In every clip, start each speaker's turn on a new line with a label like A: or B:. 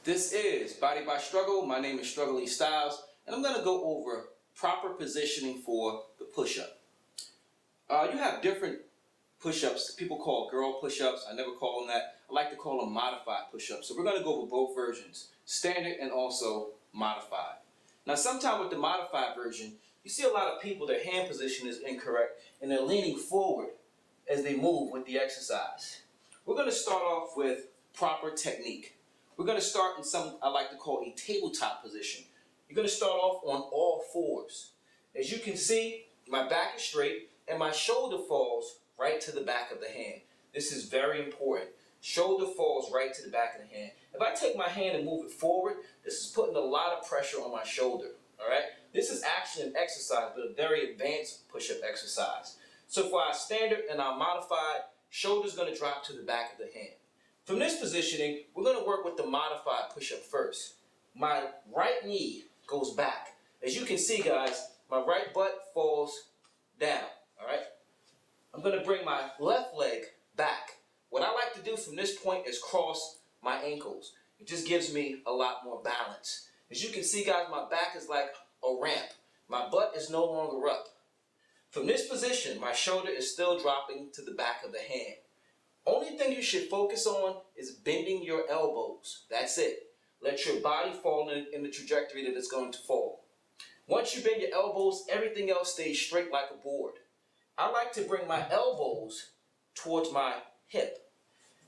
A: This is Body by Struggle. My name is Struggle Styles, and I'm going to go over proper positioning for the push-up. You have different push-ups. People call girl push-ups. I never call them that. I like to call them modified push-ups. So we're going to go over both versions, standard and also modified. Now, sometimes with the modified version, you see a lot of people, their hand position is incorrect, and they're leaning forward as they move with the exercise. We're going to start off with proper technique. We're going to start in something I like to call a tabletop position. You're going to start off on all fours. As you can see, my back is straight and my shoulder falls right to the back of the hand. This is very important. Shoulder falls right to the back of the hand. If I take my hand and move it forward, this is putting a lot of pressure on my shoulder. All right? This is actually an exercise, but a very advanced push-up exercise. So for our standard and our modified, shoulder's going to drop to the back of the hand. From this positioning, we're going to work with the modified push-up first. My right knee goes back. As you can see, guys, my right butt falls down, all right? I'm going to bring my left leg back. What I like to do from this point is cross my ankles. It just gives me a lot more balance. As you can see, guys, my back is like a ramp. My butt is no longer up. From this position, my shoulder is still dropping to the back of the hand. Only thing you should focus on is bending your elbows. That's it. Let your body fall in the trajectory that it's going to fall. Once you bend your elbows, everything else stays straight like a board. I like to bring my elbows towards my hip.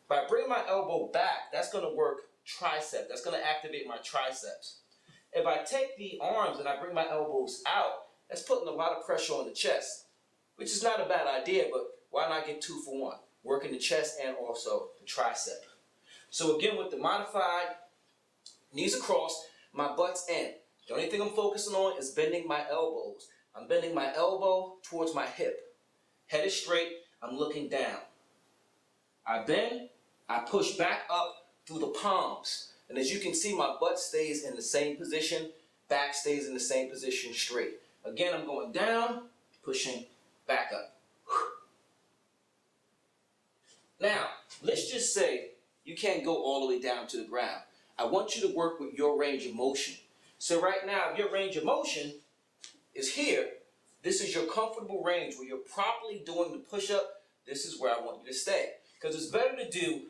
A: If I bring my elbow back, that's going to work tricep. That's going to activate my triceps. If I take the arms and I bring my elbows out, that's putting a lot of pressure on the chest, which is not a bad idea, but why not get 2 for 1? Working the chest and also the tricep. So again, with the modified, knees across, my butt's in. The only thing I'm focusing on is bending my elbows. I'm bending my elbow towards my hip. Head is straight, I'm looking down. I bend, I push back up through the palms. And as you can see, my butt stays in the same position, back stays in the same position straight. Again, I'm going down, pushing back up. Now, let's just say you can't go all the way down to the ground. I want you to work with your range of motion. So right now, if your range of motion is here, this is your comfortable range where you're properly doing the push-up. This is where I want you to stay. Because it's better to do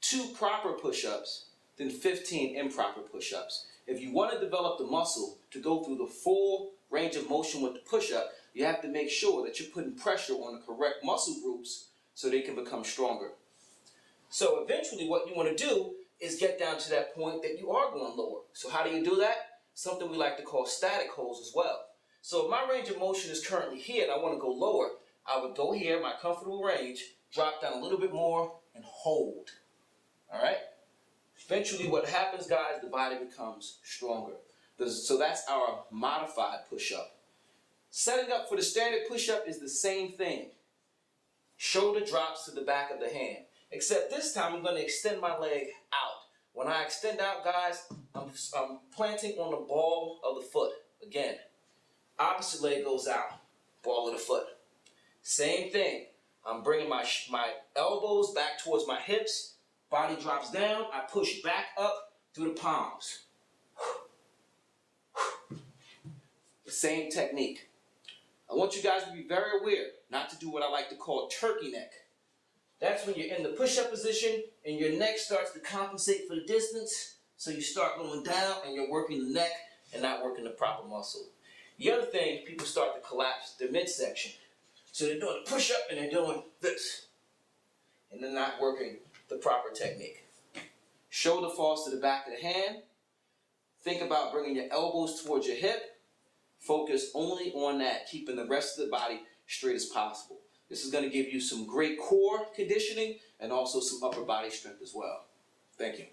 A: 2 proper push-ups than 15 improper push-ups. If you want to develop the muscle to go through the full range of motion with the push-up, you have to make sure that you're putting pressure on the correct muscle groups so they can become stronger. So eventually what you want to do is get down to that point that you are going lower. So how do you do that? Something we like to call static holds as well. So if my range of motion is currently here and I want to go lower, I would go here, my comfortable range, drop down a little bit more and hold. All right? Eventually what happens, guys, the body becomes stronger. So that's our modified push-up. Setting up for the standard push-up is the same thing. Shoulder drops to the back of the hand. Except this time I'm going to extend my leg out. When I extend out, guys, I'm planting on the ball of the foot. Again, opposite leg goes out, ball of the foot. Same thing. I'm bringing my elbows back towards my hips. Body drops down. I push back up through the palms. The same technique. I want you guys to be very aware not to do what I like to call turkey neck. That's when you're in the push-up position and your neck starts to compensate for the distance. So you start going down and you're working the neck and not working the proper muscle. The other thing, people start to collapse their midsection. So they're doing a push-up and they're doing this. And they're not working the proper technique. Shoulder falls to the back of the hand. Think about bringing your elbows towards your hip. Focus only on that, keeping the rest of the body straight as possible. This is going to give you some great core conditioning and also some upper body strength as well. Thank you.